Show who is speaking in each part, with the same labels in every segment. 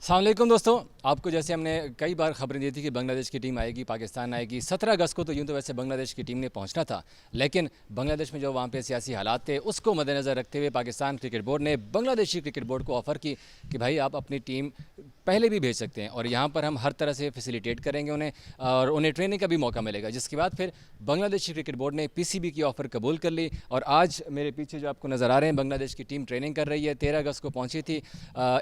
Speaker 1: अस्सलाम वालेकुम दोस्तों। आपको जैसे हमने कई बार खबरें दी थी कि बांग्लादेश की टीम आएगी, पाकिस्तान आएगी। 17 अगस्त को तो यूँ तो वैसे बांग्लादेश की टीम ने पहुंचना था, लेकिन बांग्लादेश में जो वहाँ पे सियासी हालात थे उसको मद्देनज़र रखते हुए पाकिस्तान क्रिकेट बोर्ड ने बांग्लादेशी क्रिकेट बोर्ड को ऑफ़र की कि भाई आप अपनी टीम पहले भी भेज सकते हैं और यहाँ पर हम हर तरह से फैसिलिटेट करेंगे उन्हें और उन्हें ट्रेनिंग का भी मौका मिलेगा। जिसके बाद फिर बांग्लादेशी क्रिकेट बोर्ड ने पीसीबी की ऑफ़र कबूल कर ली और आज मेरे पीछे जो आपको नज़र आ रहे हैं बांग्लादेश की टीम ट्रेनिंग कर रही है। 13 अगस्त को पहुँची थी,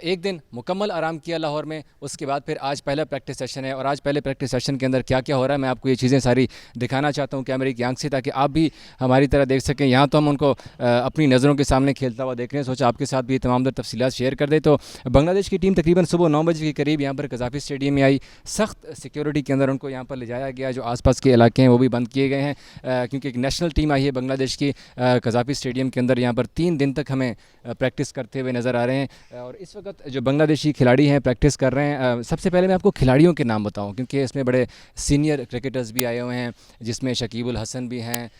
Speaker 1: एक दिन मुकम्मल आराम किया लाहौर में। उसके बाद फिर आज पहला प्रैक्टिस सेशन है और आज पहले प्रैक्टिस सेशन के अंदर क्या क्या हो रहा है मैं आपको ये चीज़ें सारी दिखाना चाहता हूँ कैमरे की आंख से, ताकि आप भी हमारी तरह देख सकें। यहाँ तो हम उनको अपनी नज़रों के सामने खेलता हुआ देख रहे हैं, सोचा आपके साथ भी तमाम तफसीलात शेयर कर दे। तो बांग्लादेश की टीम तकरीबन सुबह 9 बजे के करीब यहाँ पर कज़ाफ़ी स्टेडियम में आई। सख्त सिक्योरिटी के अंदर उनको यहाँ पर ले जाया गया। जो आसपास के इलाके हैं वो भी बंद किए गए हैं, क्योंकि एक नेशनल टीम आई है बांग्लादेश की कज़ाफ़ी स्टेडियम के अंदर। यहाँ पर 3 दिन तक हमें प्रैक्टिस करते हुए नज़र आ रहे हैं और इस वक्त जो बांग्लादेशी खिलाड़ी हैं प्रैक्टिस कर रहे हैं। सबसे पहले मैं आपको खिलाड़ियों के नाम बताऊं, क्योंकि इसमें बड़े सीनियर क्रिकेटर्स भी आए हुए हैं, जिसमें शकीब उल हसन भी हैं,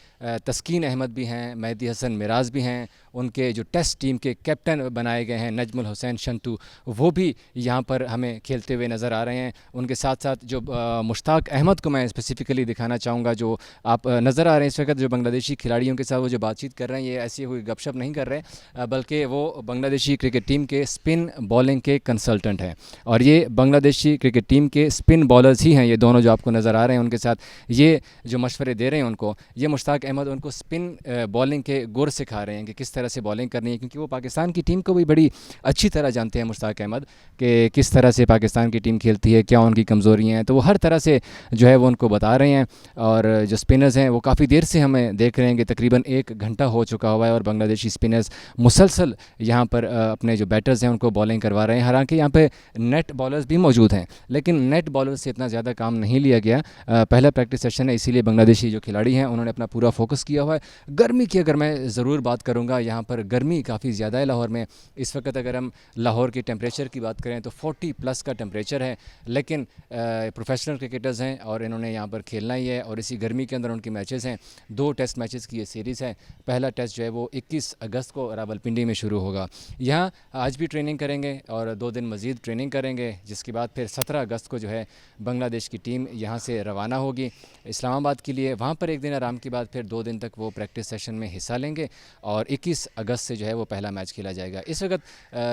Speaker 1: तस्कीन अहमद भी हैं, मेहदी हसन मिराज भी हैं। उनके जो टेस्ट टीम के कैप्टन बनाए गए हैं नजमुल हुसैन शंतू, वो भी यहाँ पर हमें खेलते हुए नज़र आ रहे हैं। उनके साथ साथ जो मुश्ताक अहमद को मैं स्पेसिफ़िकली दिखाना चाहूँगा, जो आप नज़र आ रहे हैं इस वक्त जो बांग्लादेशी खिलाड़ियों के साथ वो जो बातचीत कर रहे हैं, ये ऐसी कोई गपशप नहीं कर रहे, बल्कि वो बांग्लादेशी क्रिकेट टीम के स्पिन बॉलिंग के कंसल्टेंट हैं। और ये बांग्लादेशी क्रिकेट टीम के स्पिन बॉलर्स ही हैं, ये दोनों जो आपको नज़र आ रहे हैं। उनके साथ ये जो मशवरे दे रहे हैं उनको, ये मुश्ताक अहमद उनको स्पिन बॉलिंग के गुर सिखा रहे हैं कि किस तरह से बॉलिंग करनी है, क्योंकि वो पाकिस्तान की टीम को भी बड़ी अच्छी तरह जानते हैं मुश्ताक अहमद कि किस तरह से पाकिस्तान की टीम खेलती है, क्या उनकी कमज़ोरियाँ हैं। तो वो हर तरह से जो है वो उनको बता रहे हैं। और जो स्पिनर्स हैं वो काफ़ी देर से हमें देख रहे हैं कि तकरीबन 1 घंटा हो चुका हुआ है और बांग्लादेशी स्पिनर्स मुसलसल यहाँ पर अपने जो बैटर्स हैं उनको बॉलिंग करवा रहे हैं। हालांकि यहाँ पे नेट बॉलर्स भी मौजूद हैं, लेकिन नेट बॉलर से इतना ज़्यादा काम नहीं लिया गया। पहला प्रैक्टिस सेशन है, इसीलिए बांग्लादेशी जो खिलाड़ी हैं उन्होंने अपना पूरा फोकस किया हुआ है। गर्मी की अगर मैं ज़रूर बात करूँगा, यहाँ पर गर्मी काफ़ी ज़्यादा है लाहौर में। इस वक्त अगर हम लाहौर के टेम्परेचर की बात करें तो 40+ का टेम्परेचर है, लेकिन प्रोफेशनल क्रिकेटर्स हैं और इन्होंने यहाँ पर खेलना ही है। और इसी गर्मी के अंदर उनके मैचेस हैं, 2 टेस्ट मैचेस की ये सीरीज़ है। पहला टेस्ट जो है वो 21 अगस्त को रावलपिंडी में शुरू होगा। यहाँ आज भी ट्रेनिंग करेंगे और 2 दिन मज़ीद ट्रेनिंग करेंगे, जिसके बाद फिर 17 अगस्त को जो है बांग्लादेश की टीम यहाँ से रवाना होगी इस्लामाबाद के लिए। वहाँ पर 1 दिन आराम के बाद फिर 2 दिन तक वो प्रैक्टिस सेशन में हिस्सा लेंगे और 21 अगस्त से जो है वो पहला मैच खेला जाएगा। इस वक्त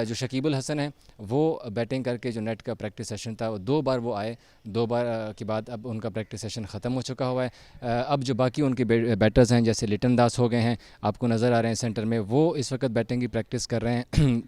Speaker 1: जो शकीब उल हसन है वो बैटिंग करके जो नेट का प्रैक्टिस सेशन था 2 बार वो आए, 2 बार के बाद अब उनका प्रैक्टिस सेशन ख़त्म हो चुका हुआ है। अब जो बाकी उनके बैटर्स हैं जैसे लिटन दास हो गए हैं, आपको नज़र आ रहे हैं सेंटर में, वो इस वक्त बैटिंग की प्रैक्टिस कर रहे हैं।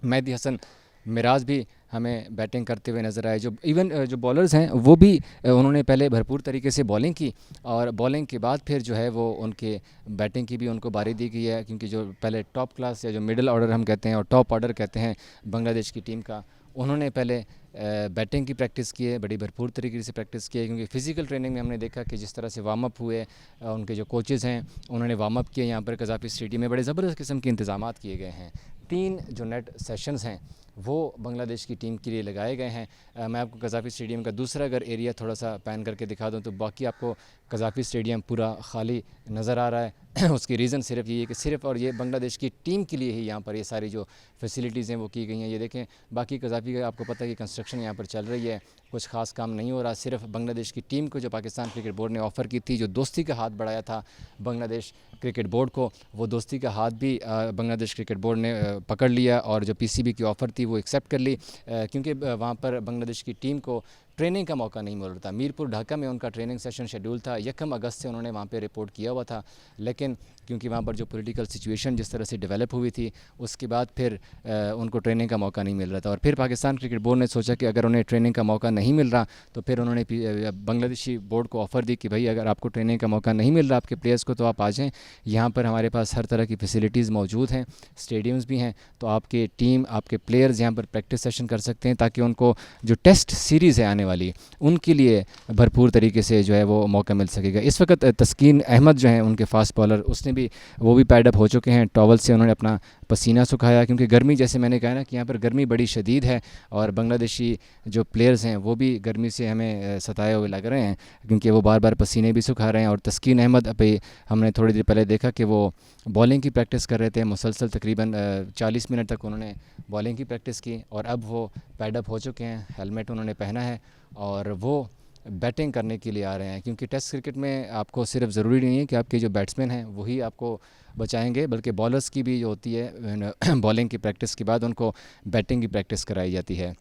Speaker 1: मेहदी हसन मिराज भी हमें बैटिंग करते हुए नज़र आए। जो इवन जो बॉलर्स हैं वो भी उन्होंने पहले भरपूर तरीके से बॉलिंग की और बॉलिंग के बाद फिर जो है वो उनके बैटिंग की भी उनको बारी दी गई है, क्योंकि जो पहले टॉप क्लास या जो मिडिल ऑर्डर हम कहते हैं और टॉप ऑर्डर कहते हैं बांग्लादेश की टीम का, उन्होंने पहले बैटिंग की प्रैक्टिस की है, बड़ी भरपूर तरीके से प्रैक्टिस की है। क्योंकि फ़िज़िकल ट्रेनिंग में हमने देखा कि जिस तरह से वार्म अप हुए, उनके जो कोचेज़ हैं उन्होंने वार्म अप किए। यहाँ पर कज़ाफ़ी स्टेडियम में बड़े ज़बरदस्त किस्म के इंतज़ामात किए गए हैं। 3 जो नेट सेशंस हैं वो बांग्लादेश की टीम के लिए लगाए गए हैं। मैं आपको कज़ाफ़ी स्टेडियम का दूसरा अगर एरिया थोड़ा सा पैन करके दिखा दूं तो बाकी आपको कज़ाफ़ी स्टेडियम पूरा खाली नज़र आ रहा है। उसकी रीज़न सिर्फ ये है कि सिर्फ और ये बांग्लादेश की टीम के लिए ही यहाँ पर ये सारी जो फैसिलिटीज़ हैं वो की गई हैं। ये देखें, बाकी कज़ाफ़ी का आपको पता है कि कंस्ट्रक्शन यहाँ पर चल रही है, कुछ ख़ास काम नहीं हो रहा। सिर्फ बांग्लादेश की टीम को जो पाकिस्तान क्रिकेट बोर्ड ने ऑफ़र की थी, जो दोस्ती का हाथ बढ़ाया था बांग्लादेश क्रिकेट बोर्ड को, वो दोस्ती का हाथ भी बांग्लादेश क्रिकेट बोर्ड ने पकड़ लिया और जो पीसीबी की ऑफ़र थी वो एक्सेप्ट कर ली, क्योंकि वहाँ पर बांग्लादेश की टीम को ट्रेनिंग का मौका नहीं मिल रहा था। मीरपुर ढाका में उनका ट्रेनिंग सेशन शेड्यूल था, 1 अगस्त से उन्होंने वहाँ पे रिपोर्ट किया हुआ था, लेकिन क्योंकि वहाँ पर जो पॉलिटिकल सिचुएशन जिस तरह से डेवलप हुई थी उसके बाद फिर उनको ट्रेनिंग का मौका नहीं मिल रहा था। और फिर पाकिस्तान क्रिकेट बोर्ड ने सोचा कि अगर उन्हें ट्रेनिंग का मौका नहीं मिल रहा तो फिर उन्होंने बांग्लादेशी बोर्ड को ऑफ़र दी कि भाई अगर आपको ट्रेनिंग का मौका नहीं मिल रहा आपके प्लेयर्स को, तो आप आ जाएँ, यहाँ पर हमारे पास हर तरह की फैसिलिटीज़ मौजूद हैं, स्टेडियम्स भी हैं, तो आपके टीम आपके प्लेयर्स यहाँ पर प्रैक्टिस सेशन कर सकते हैं, ताकि उनको जो टेस्ट सीरीज़ है आने वाली उनके लिए भरपूर तरीके से जो है वो मौका मिल सकेगा। इस वक्त तस्कीन अहमद जो हैं उनके फास्ट बॉलर, उसने भी वो भी पैड अप हो चुके हैं, टॉवल से उन्होंने अपना पसीना सुखाया, क्योंकि गर्मी जैसे मैंने कहा ना कि यहाँ पर गर्मी बड़ी शदीद है और बांग्लादेशी जो प्लेयर्स हैं वो भी गर्मी से हमें सताए हुए लग रहे हैं, क्योंकि वो बार बार पसीने भी सुखा रहे हैं। और तस्कीन अहमद अभी हमने थोड़ी देर पहले देखा कि वो बॉलिंग की प्रैक्टिस कर रहे थे मुसलसल, तकरीबन 40 मिनट तक उन्होंने बॉलिंग की प्रैक्टिस की और अब वो पैडअप हो चुके हैं, हेलमेट उन्होंने पहना है और वो बैटिंग करने के लिए आ रहे हैं। क्योंकि टेस्ट क्रिकेट में आपको सिर्फ ज़रूरी नहीं है कि आपके जो बैट्समैन हैं वही आपको बचाएंगे, बल्कि बॉलर्स की भी जो होती है बॉलिंग की प्रैक्टिस के बाद उनको बैटिंग की प्रैक्टिस कराई जाती है।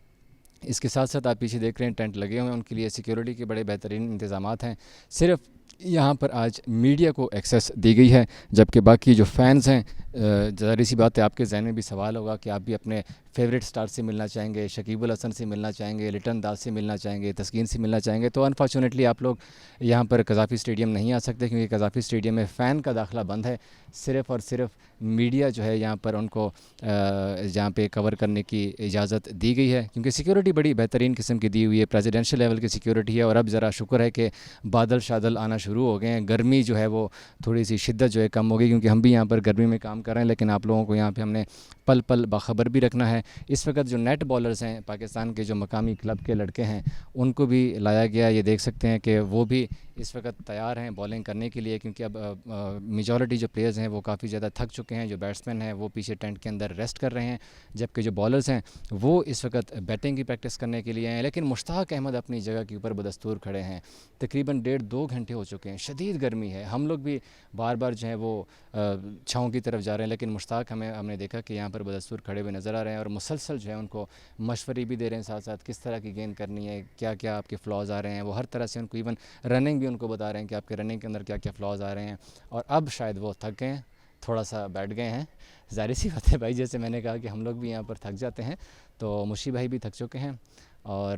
Speaker 1: इसके साथ साथ आप पीछे देख रहे हैं टेंट लगे हुए हैं, उनके लिए सिक्योरिटी के बड़े बेहतरीन इंतजामात हैं। सिर्फ यहाँ पर आज मीडिया को एक्सेस दी गई है, जबकि बाकी जो फैंस हैं, ज़ाहिर सी बात है आपके जहन में भी सवाल होगा कि आप भी अपने फेवरेट स्टार से मिलना चाहेंगे, शकीबुल हसन से मिलना चाहेंगे, लिटन दास से मिलना चाहेंगे, तस्कीन से मिलना चाहेंगे। तो अनफॉर्चुनेटली आप लोग यहाँ पर कज़ाफ़ी स्टेडियम नहीं आ सकते, क्योंकि कज़ाफ़ी स्टेडियम में फ़ैन का दाखिला बंद है। सिर्फ़ और सिर्फ मीडिया जो है यहाँ पर उनको जहाँ पे कवर करने की इजाज़त दी गई है, क्योंकि सिक्योरिटी बड़ी बेहतरीन किस्म की दी हुई है, प्रेसिडेंशियल लेवल की सिक्योरिटी है। और अब ज़रा शुक्र है कि बादल शादल आना शुरू हो गए हैं, गर्मी जो है वो थोड़ी सी शिद्दत जो है कम हो गई, क्योंकि हम भी यहाँ पर गर्मी में काम कर रहे हैं, लेकिन आप लोगों को यहाँ पे हमने पल पल बाखबर भी रखना है। इस वक्त जो नेट बॉलर्स हैं पाकिस्तान के, जो मकामी क्लब के लड़के हैं, उनको भी लाया गया। ये देख सकते हैं कि वो भी इस वक्त तैयार हैं बॉलिंग करने के लिए, क्योंकि अब मेजॉरिटी जो प्लेयर्स हैं वो काफ़ी ज़्यादा थक चुके हैं। जो बैट्समैन हैं वो पीछे टेंट के अंदर रेस्ट कर रहे हैं, जबकि जो बॉलर्स हैं वो इस वक्त बैटिंग की प्रैक्टिस करने के लिए हैं। लेकिन मुश्ताक अहमद अपनी जगह के ऊपर बदस्तूर खड़े हैं। तकरीबन 1.5-2 घंटे हो चुके हैं, शदीद गर्मी है। हम लोग भी बार बार जो है वो छाँव की तरफ जा रहे हैं, लेकिन मुश्ताक हमने देखा कि यहाँ पर बदस्तूर खड़े हुए नज़र आ रहे हैं और मुसलसल जो है उनको मशवरे भी दे रहे हैं, साथ साथ किस तरह की गेंद करनी है, क्या क्या आपके फ़्लॉज़ आ रहे हैं। वो हर तरह से उनको इवन रनिंग भी उनको बता रहे हैं कि आपके रनिंग के अंदर क्या क्या फ़्लॉज़ आ रहे हैं। और अब शायद वो थक गए हैं, थोड़ा सा बैठ गए हैं। ज़ाहिर सी बात है भाई, जैसे मैंने कहा कि हम लोग भी यहाँ पर थक जाते हैं, तो मुशी भाई भी थक चुके हैं और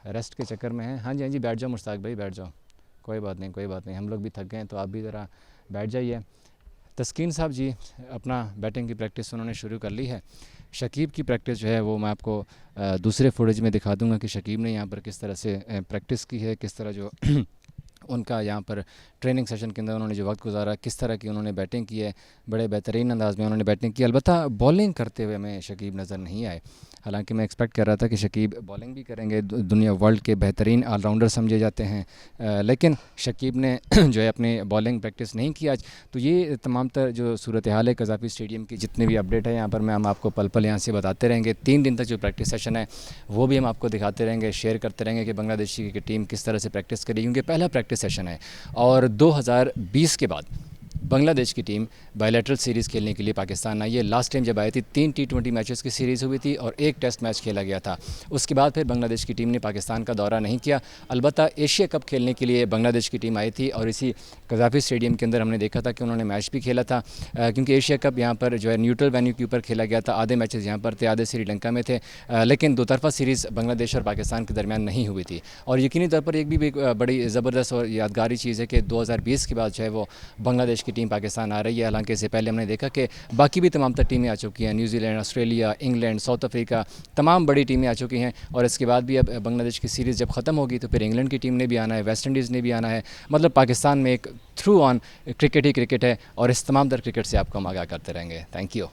Speaker 1: रेस्ट के चक्कर में हैं। हाँ जी हाँ जी, बैठ जाओ मुश्ताक भाई, बैठ जाओ, कोई बात नहीं कोई बात नहीं, हम लोग भी थक गए हैं, तो आप भी ज़रा बैठ जाइए। तस्कीन साहब जी अपना बैटिंग की प्रैक्टिस उन्होंने शुरू कर ली है। शकीब की प्रैक्टिस जो है वो मैं आपको दूसरे फुटेज में दिखा दूंगा कि शकीब ने यहाँ पर किस तरह से प्रैक्टिस की है, किस तरह जो उनका यहाँ पर ट्रेनिंग सेशन के अंदर उन्होंने जो वक्त गुजारा, किस तरह की उन्होंने बैटिंग की है। बड़े बेहतरीन अंदाज़ में उन्होंने बैटिंग की। अलबत्ता बॉलिंग करते हुए हमें शकीब नज़र नहीं आए, हालांकि मैं एक्सपेक्ट कर रहा था कि शकीब बॉलिंग भी करेंगे, दुनिया वर्ल्ड के बेहतरीन ऑलराउंडर समझे जाते हैं, लेकिन शकीब ने जो है अपनी बॉलिंग प्रैक्टिस नहीं की आज। तो ये तमाम तर जो सूरत हाल है कज़ाफ़ी स्टेडियम की, जितने भी अपडेट है यहाँ पर हम आपको पल पल यहाँ से बताते रहेंगे। 3 दिन तक जो प्रैक्टिस सेशन है वो भी हम आपको दिखाते रहेंगे, शेयर करते रहेंगे कि बांग्लादेशी की टीम किस तरह से प्रैक्टिस करी, क्योंकि पहला प्रैक्टिस सेशन है। और 2020 के बाद बांग्लादेश की टीम बायलैटरल सीरीज़ खेलने के लिए पाकिस्तान आई है। लास्ट टाइम जब आई थी 3 T20 मैचेस की सीरीज़ हुई थी और 1 टेस्ट मैच खेला गया था। उसके बाद फिर बांग्लादेश की टीम ने पाकिस्तान का दौरा नहीं किया। अलबत्ता एशिया कप खेलने के लिए बांग्लादेश की टीम आई थी और इसी कज़ाफ़ी स्टेडियम के अंदर हमने देखा था कि उन्होंने मैच भी खेला था, क्योंकि एशिया कप यहाँ पर जो है न्यूट्रल वेन्यू के ऊपर खेला गया था। आधे मैचेस यहाँ पर थे, आधे श्रीलंका में थे, लेकिन दोतरफा सीरीज़ बांग्लादेश और पाकिस्तान के दरमियान नहीं हुई थी। और यकीनी तौर पर एक भी बड़ी ज़बरदस्त और यादगारी चीज़ है कि 2020 के बाद जो है वो बांग्लादेश की टीम पाकिस्तान आ रही है। हालांकि इससे पहले हमने देखा कि बाकी भी तमाम तर टीमें आ चुकी हैं, New Zealand, Australia, England, south Africa, तमाम बड़ी टीमें आ चुकी हैं। और इसके बाद भी अब बांग्लादेश की सीरीज़ जब ख़त्म होगी तो फिर इंग्लैंड की टीम ने भी आना है, वेस्ट इंडीज़ ने भी आना है। मतलब पाकिस्तान में एक through on cricket he cricket है और इस तमाम तर क्रिकेट से आपको हम आगाह करते रहेंगे। Thank you.